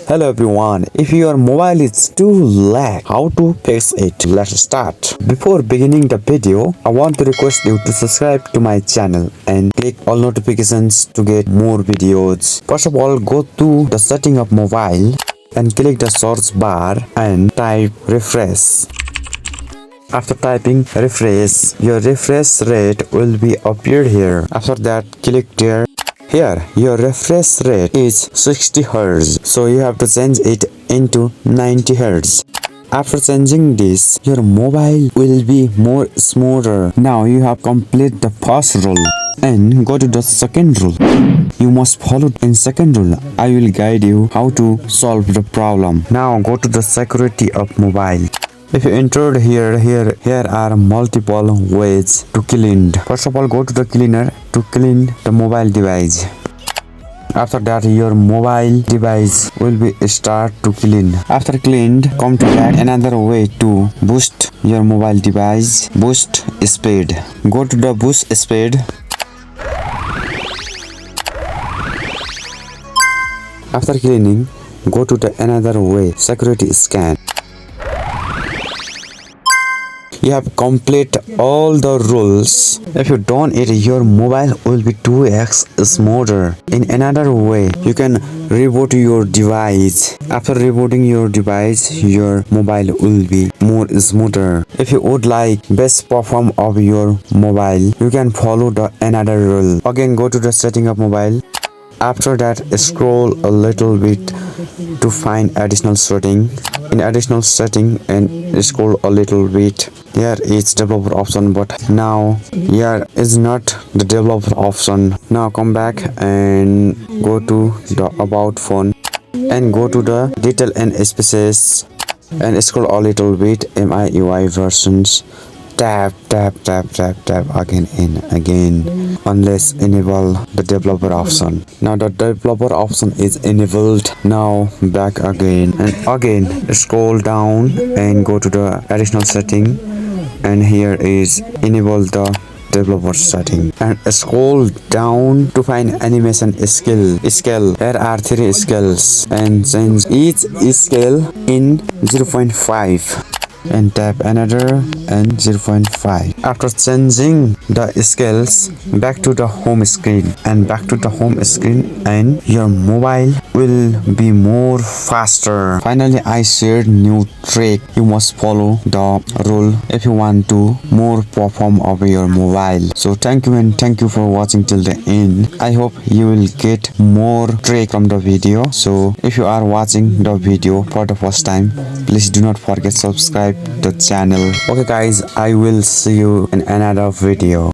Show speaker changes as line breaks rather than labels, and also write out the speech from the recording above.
Hello everyone, if your mobile is too lag, how to fix it? Let's start. Before beginning the video, I want to request you to subscribe to my channel and click all notifications to get more videos. First of all, go to the setting of mobile and click the search bar and type refresh. After typing refresh, your refresh rate will be appeared here. After that, click there. Here, your refresh rate is 60 Hz, so you have to change it into 90 Hz. After changing this, your mobile will be more smoother. Now you have complete the first rule and go to the second rule. You must follow in second rule. I will guide you how to solve the problem. Now go to the security of mobile. If you entered here are multiple ways to clean. First of all, go to the cleaner to clean the mobile device. After that, your mobile device will be start to clean. After cleaned, come to that another way to boost your mobile device. Boost speed. Go to the boost speed. After cleaning, go to the another way, security scan. You have complete all the rules. If you don't it, your mobile will be 2x smoother. In another way, you can reboot your device. After rebooting your device, your mobile will be more smoother. If you would like best perform of your mobile, you can follow the another rule. Again, go to the setting of mobile. After that, scroll a little bit to find additional setting. In additional setting and scroll a little bit. Here is developer option, but now here is not the developer option. Now come back and go to the about phone and go to the detail and spaces and scroll a little bit. MIUI versions. Tap again and again unless enable the developer option. Now the developer option is enabled. Now back again and again scroll down and go to the additional setting, and here is enable the developer setting and scroll down to find animation skill. There are 3 skills and change each skill in 0.5 and tap another and 0.5. After changing the skills, back to the home screen and back to the home screen, and your mobile will be more faster. Finally, I shared new trick. You must follow the rule if you want to more perform of your mobile. So thank you and thank you for watching till the end. I hope you will get more trick from the video. So if you are watching the video for the first time, please do not forget subscribe the channel. Okay guys, I will see you in another video.